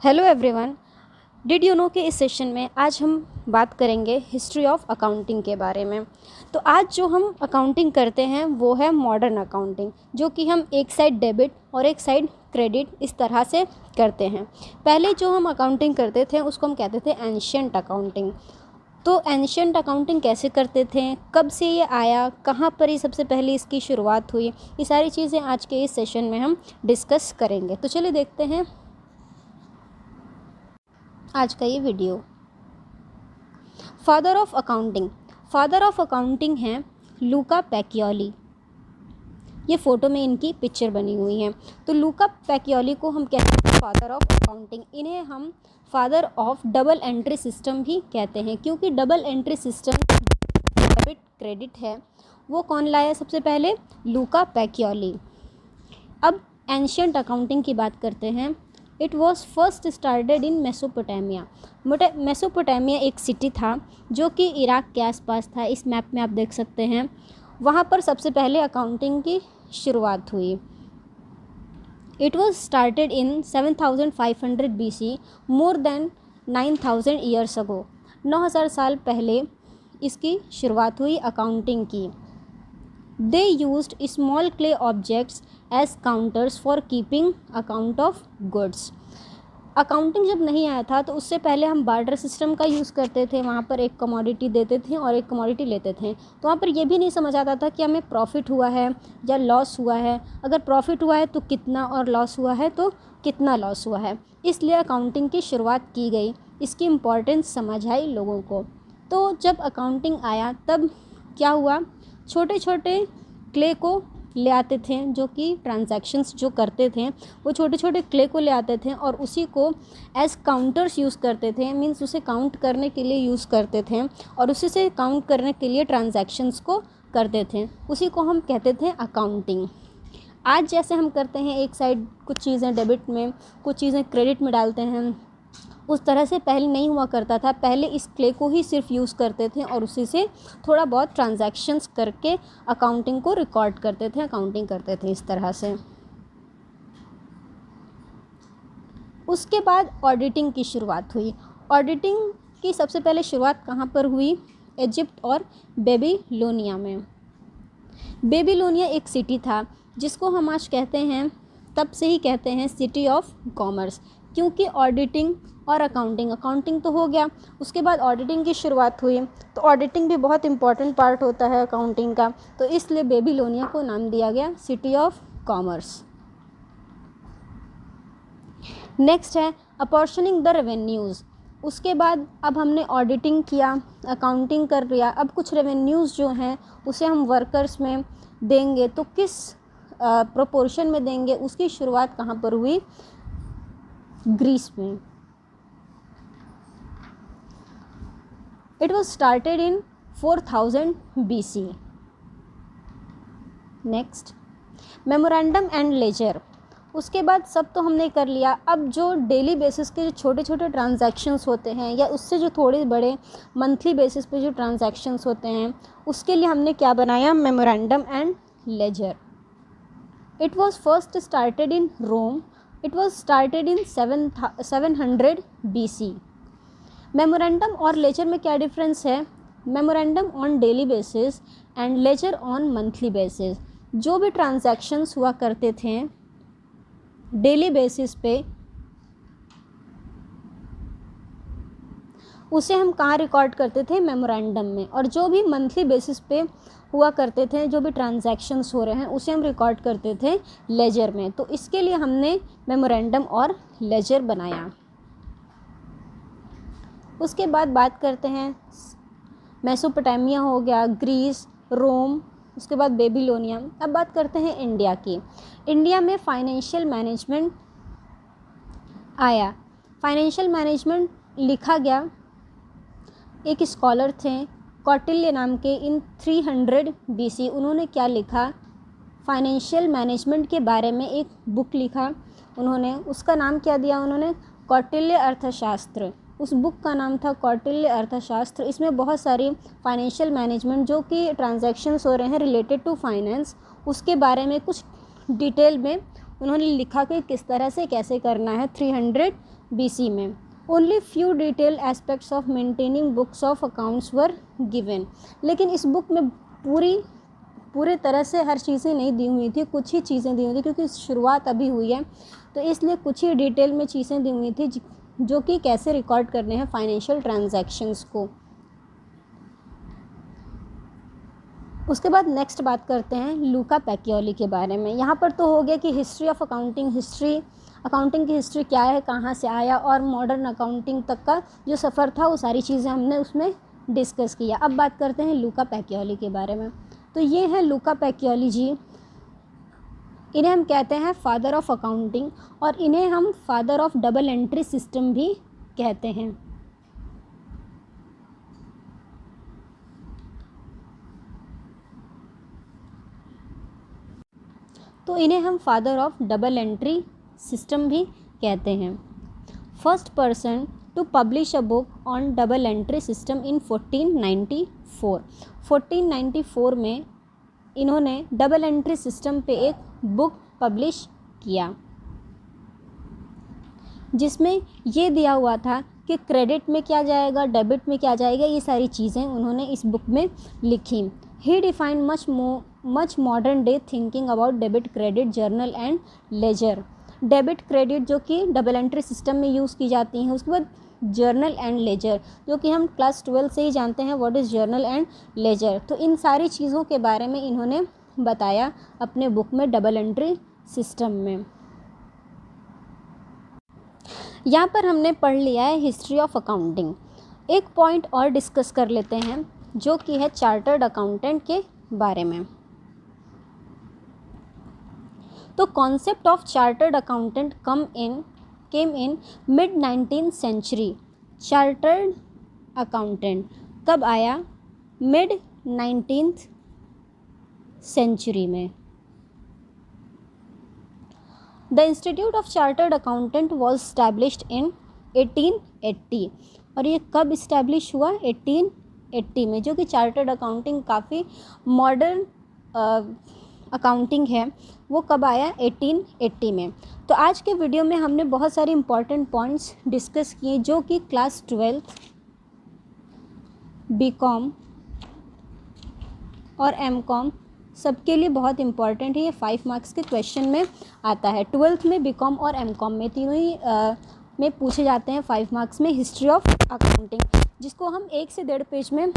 Hello everyone. Did you know कि इस session में आज हम बात करेंगे हिस्ट्री ऑफ अकाउंटिंग के बारे में। तो आज जो हम अकाउंटिंग करते हैं वो है मॉडर्न अकाउंटिंग, जो कि हम एक साइड डेबिट और एक साइड क्रेडिट इस तरह से करते हैं। पहले जो हम अकाउंटिंग करते थे उसको हम कहते थे एंशिएंट अकाउंटिंग। तो एंशिएंट अकाउंटिंग कैसे करते थे, कब से ये आया, कहाँ पर ही सबसे पहले इसकी शुरुआत हुई, ये सारी चीज़ें आज के इस सेशन में हम डिस्कस करेंगे। तो चलिए देखते हैं आज का ये वीडियो। फादर ऑफ अकाउंटिंग हैं लूका पैकियोली। ये फ़ोटो में इनकी पिक्चर बनी हुई है। तो लूका पैकियोली को हम कहते हैं फादर ऑफ अकाउंटिंग। इन्हें हम father of double entry system भी कहते हैं, क्योंकि double entry system debit credit है वो कौन लाया सबसे पहले? लूका पैकियोली। अब एंशिएंट अकाउंटिंग की बात करते हैं। It was first started in Mesopotamia. Mesopotamia एक सिटी था जो कि इराक के आसपास था। इस मैप में आप देख सकते हैं, वहाँ पर सबसे पहले अकाउंटिंग की शुरुआत हुई। It was started in 7500 BC, more than 9000 years ago. 9000 साल पहले इसकी शुरुआत हुई अकाउंटिंग की। They used small clay objects as counters for keeping account of goods. Accounting जब नहीं आया था तो उससे पहले हम बार्टर सिस्टम का यूज़ करते थे। वहाँ पर एक कमोडिटी देते थे और एक कमोडिटी लेते थे। तो वहाँ पर ये भी नहीं समझ आता था कि हमें प्रॉफिट हुआ है या लॉस हुआ है। अगर प्रॉफिट हुआ है तो कितना, और लॉस हुआ है तो कितना लॉस हुआ है। इसलिए अकाउंटिंग की शुरुआत की गई, इसकी इम्पॉर्टेंस समझ आई लोगों को। तो जब अकाउंटिंग आया तब क्या हुआ, छोटे छोटे क्ले को ले आते थे, जो कि ट्रांजैक्शंस जो करते थे वो छोटे छोटे क्ले को ले आते थे और उसी को एज काउंटर्स यूज़ करते थे। मींस उसे काउंट करने के लिए यूज़ करते थे और उसी से काउंट करने के लिए ट्रांजैक्शंस को करते थे। उसी को हम कहते थे अकाउंटिंग। आज जैसे हम करते हैं, एक साइड कुछ चीज़ें डेबिट में, कुछ चीज़ें क्रेडिट में डालते हैं, उस तरह से पहले नहीं हुआ करता था। पहले इस क्ले को ही सिर्फ यूज़ करते थे और उसी से थोड़ा बहुत ट्रांजैक्शंस करके अकाउंटिंग को रिकॉर्ड करते थे, अकाउंटिंग करते थे इस तरह से। उसके बाद ऑडिटिंग की शुरुआत हुई। ऑडिटिंग की सबसे पहले शुरुआत कहाँ पर हुई? इजिप्ट और बेबीलोनिया में। बेबीलोनिया एक सिटी था जिसको हम आज कहते हैं, तब से ही कहते हैं, सिटी ऑफ कॉमर्स, क्योंकि ऑडिटिंग और अकाउंटिंग तो हो गया। उसके बाद ऑडिटिंग की शुरुआत हुई। तो ऑडिटिंग भी बहुत इंपॉर्टेंट पार्ट होता है अकाउंटिंग का, तो इसलिए बेबीलोनिया को नाम दिया गया सिटी ऑफ कॉमर्स। नेक्स्ट है अपॉर्शनिंग द रेवेन्यूज़। उसके बाद अब हमने ऑडिटिंग किया, अकाउंटिंग कर लिया, अब कुछ रेवेन्यूज़ जो हैं उसे हम वर्कर्स में देंगे। तो किस प्रोपोर्शन में देंगे, उसकी शुरुआत कहाँ पर हुई? ग्रीस में। It was started in 4000 BC। Next memorandum and ledger. उसके बाद सब तो हमने कर लिया। अब जो डेली बेसिस के जो छोटे छोटे ट्रांजैक्शंस होते हैं, या उससे जो थोड़े बड़े मंथली बेसिस पे जो ट्रांजैक्शंस होते हैं, उसके लिए हमने क्या बनाया? Memorandum and ledger. It was first started in Rome. It was started in 700 BC। Memorandum और लेजर में क्या डिफरेंस है? Memorandum on daily basis and ledger on monthly basis. जो भी ट्रांजैक्शंस हुआ करते थे डेली बेसिस पे, उसे हम कहाँ रिकॉर्ड करते थे? मेमोरेंडम में। और जो भी मंथली बेसिस पे हुआ करते थे, जो भी ट्रांजैक्शंस हो रहे हैं, उसे हम रिकॉर्ड करते थे लेजर में। तो इसके लिए हमने मेमोरेंडम और लेजर बनाया। उसके बाद बात करते हैं, मेसोपोटामिया हो गया, ग्रीस, रोम, उसके बाद बेबीलोनिया। अब बात करते हैं इंडिया की। इंडिया में फाइनेंशियल मैनेजमेंट आया। फाइनेंशियल मैनेजमेंट लिखा गया, एक स्कॉलर थे कौटिल्य नाम के, इन 300 BC। उन्होंने क्या लिखा? फाइनेंशियल मैनेजमेंट के बारे में एक बुक लिखा उन्होंने। उसका नाम क्या दिया उन्होंने? कौटिल्य अर्थशास्त्र। उस बुक का नाम था कौटिल्य अर्थशास्त्र। इसमें बहुत सारी फाइनेंशियल मैनेजमेंट, जो कि ट्रांजैक्शंस हो रहे हैं रिलेटेड टू फाइनेंस, उसके बारे में कुछ डिटेल में उन्होंने लिखा कि किस तरह से कैसे करना है 300 BC में। Only few detail aspects of maintaining books of accounts were given. लेकिन इस बुक में पूरे तरह से हर चीज़ें नहीं दी हुई थी, कुछ ही चीज़ें दी हुई थी, क्योंकि शुरुआत अभी हुई है तो इसलिए कुछ ही डिटेल में चीज़ें दी हुई थी जो कि कैसे रिकॉर्ड करने हैं फाइनेंशियल ट्रांजैक्शंस को। उसके बाद नेक्स्ट बात करते हैं लूका पैकियोली के बारे में। यहाँ पर तो हो गया कि हिस्ट्री ऑफ अकाउंटिंग, अकाउंटिंग की हिस्ट्री क्या है, कहाँ से आया, और मॉडर्न अकाउंटिंग तक का जो सफ़र था वो सारी चीज़ें हमने उसमें डिस्कस किया। अब बात करते हैं लूका पैकियोली के बारे में। तो ये है लूका पैकियोली जी। इन्हें हम कहते हैं फादर ऑफ अकाउंटिंग, और इन्हें हम father of double entry system भी कहते हैं। तो इन्हें हम father of double entry system भी कहते हैं। First person to publish a book on double entry system in 1494। 1494 में इन्होंने डबल एंट्री सिस्टम पे एक बुक पब्लिश किया, जिसमें ये दिया हुआ था कि क्रेडिट में क्या जाएगा, डेबिट में क्या जाएगा, ये सारी चीज़ें उन्होंने इस बुक में लिखी। He defined much modern day thinking about debit, credit, journal and ledger. Debit, credit जो कि डबल एंट्री सिस्टम में यूज़ की जाती हैं। उसके बाद जर्नल एंड लेजर, जो कि हम क्लास 12 से ही जानते हैं what is journal and ledger. तो इन सारी चीज़ों के बारे में इन्होंने बताया अपने बुक में डबल एंट्री सिस्टम में। यहाँ पर हमने पढ़ लिया है हिस्ट्री ऑफ अकाउंटिंग। एक पॉइंट और डिस्कस कर लेते हैं जो कि है चार्टर्ड अकाउंटेंट के बारे में। तो concept of chartered accountant came in mid 19th century. Chartered accountant कब आया? मिड 19th सेंचुरी में। The institute of chartered accountant was established in 1880। और ये कब इस्टेब्लिश हुआ? 1880 में। जो कि चार्टर्ड अकाउंटिंग काफ़ी मॉडर्न अकाउंटिंग है, वो कब आया? 1880 में। तो आज के वीडियो में हमने बहुत सारे इंपॉर्टेंट पॉइंट्स डिस्कस किए जो कि क्लास 12th बीकॉम और एमकॉम सबके लिए बहुत इंपॉर्टेंट है। ये 5 मार्क्स के क्वेश्चन में आता है। 12th में, बीकॉम और एमकॉम में, तीनों ही में पूछे जाते हैं 5 मार्क्स में हिस्ट्री ऑफ अकाउंटिंग, जिसको हम 1 से 1.5 पेज में